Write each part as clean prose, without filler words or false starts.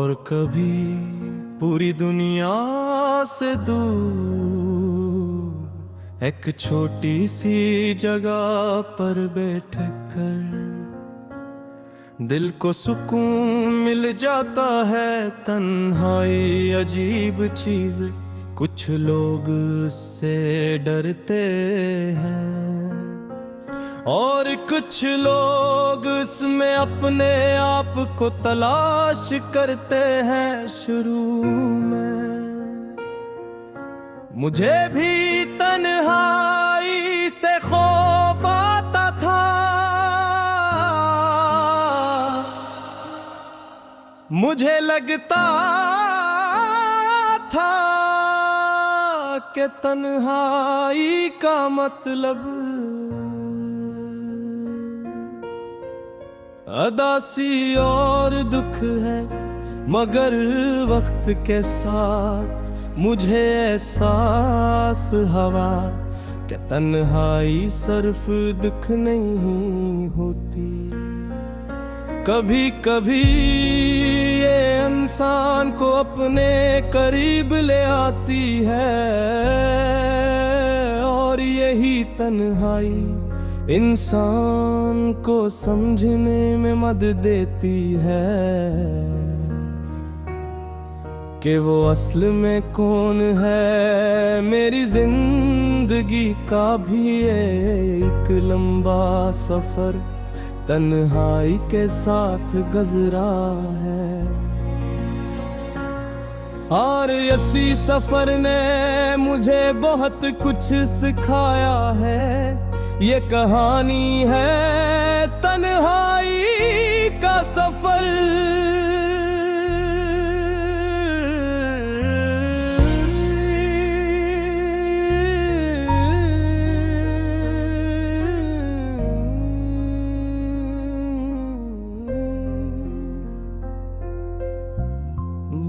और कभी पूरी दुनिया से दूर एक छोटी सी जगह पर बैठ कर दिल को सुकून मिल जाता है। तन्हाई अजीब चीज, कुछ लोग उससे डरते हैं और कुछ लोग उसमें अपने आप को तलाश करते हैं। शुरू में मुझे भी तन्हाई से खौफ आता था, मुझे लगता था कि तन्हाई का मतलब अदासी और दुख है। मगर वक्त के साथ मुझे एहसास हुआ कि तन्हाई सिर्फ दुख नहीं होती, कभी कभी ये इंसान को अपने करीब ले आती है और यही तन्हाई इंसान को समझने में मदद देती है कि वो असल में कौन है। मेरी जिंदगी का भी एक लंबा सफर तन्हाई के साथ गुजरा है और इसी सफर ने मुझे बहुत कुछ सिखाया है। ये कहानी है तन्हाई का सफर।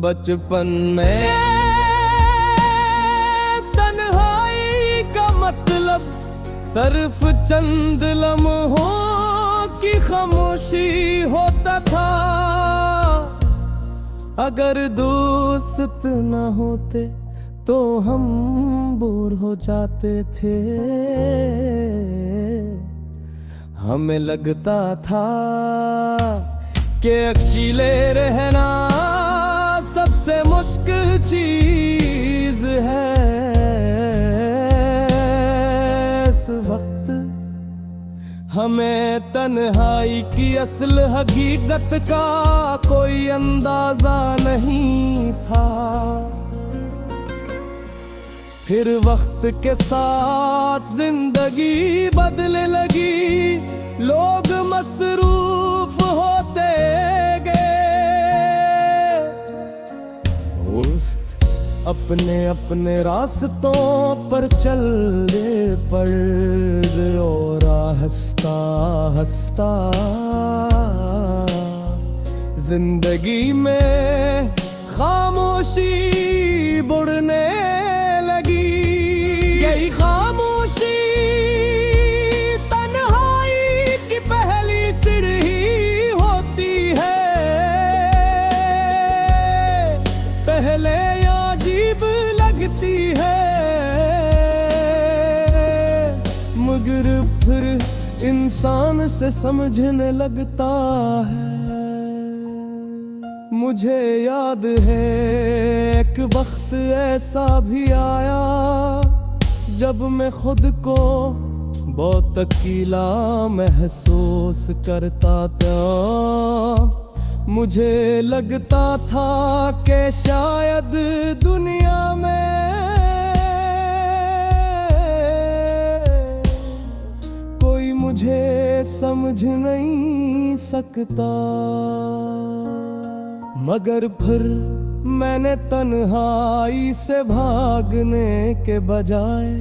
बचपन में तन्हाई का मतलब सिर्फ चंद लम्हों की खामोशी होता था। अगर दोस्त न होते तो हम बोर हो जाते थे। हमें लगता था कि अकेले रहना सबसे मुश्किल चीज है। इस वक्त हमें तन्हाई की असल हकीकत का कोई अंदाजा नहीं था। फिर वक्त के साथ जिंदगी बदलने लगी, लोग मसरूफ होते अपने अपने रास्तों पर चल दे पड़ और हंसता हंसता जिंदगी में खामोशी बुड़ने लगी। यही खामोशी तन्हाई की पहली सीढ़ी होती है। पहले लगती है मगर फिर इंसान से समझने लगता है। मुझे याद है एक वक्त ऐसा भी आया जब मैं खुद को बहुत अकेला महसूस करता था। मुझे लगता था कि शायद दुनिया में कोई मुझे समझ नहीं सकता। मगर फिर मैंने तन्हाई से भागने के बजाय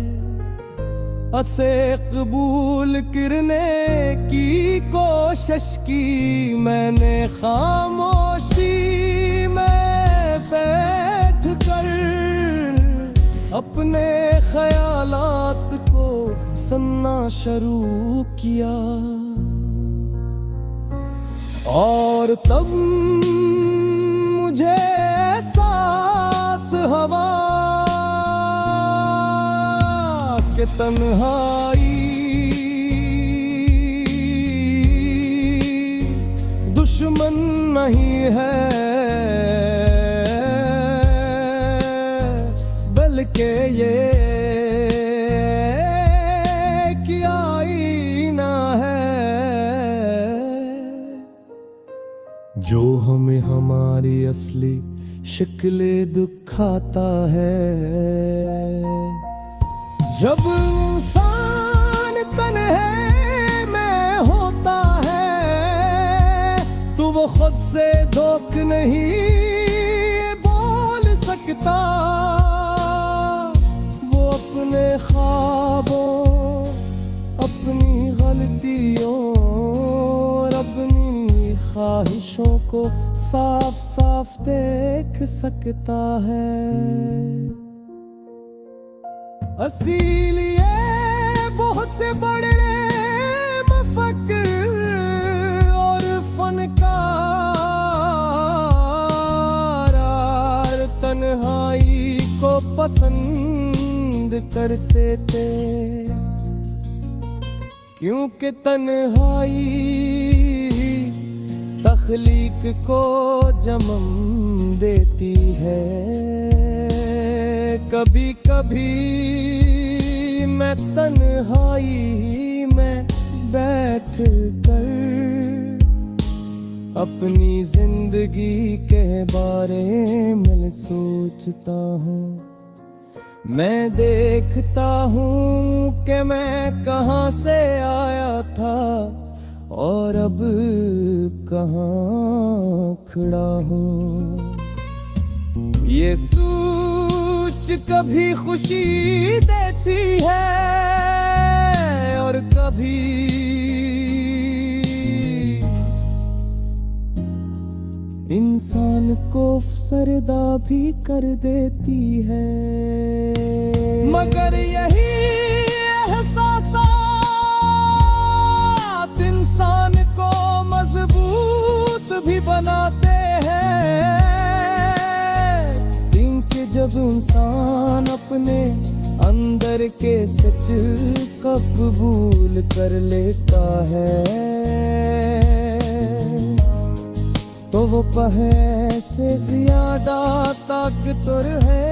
असे कबूल करने की कोशिश की। मैंने खामोशी में बैठ कर अपने ख्यालात को सुनना शुरू किया और तब मुझे एहसास हवा के तन्हाई दुश्मन नहीं है, बल्कि ये कि आईना है जो हमें हमारी असली शक्लें दिखाता है। जब इंसान तन्हे में होता है तो वो खुद से धोख नहीं बोल सकता। वो अपने ख्वाबों, अपनी गलतियों और अपनी ख्वाहिशों को साफ साफ देख सकता है। इसीलिए बहुत से बड़े मुफक्किर और फनकार तन्हाई को पसंद करते थे, क्योंकि तन्हाई तख्लीक को जन्म देती है। कभी कभी मैं तन्हाई में बैठ कर अपनी जिंदगी के बारे में सोचता हूँ। मैं देखता हूँ कि मैं कहाँ से आया था और अब कहाँ खड़ा हूँ। ये सोच कभी खुशी देती है और कभी इंसान को अफसरदा भी कर देती है। मगर यही एहसासात इंसान को मजबूत भी बनाते हैं, क्योंकि जब इंसान अपने अंदर के सच को कबूल कर लेता है तो वो पहले से ज्यादा ताकतवर है।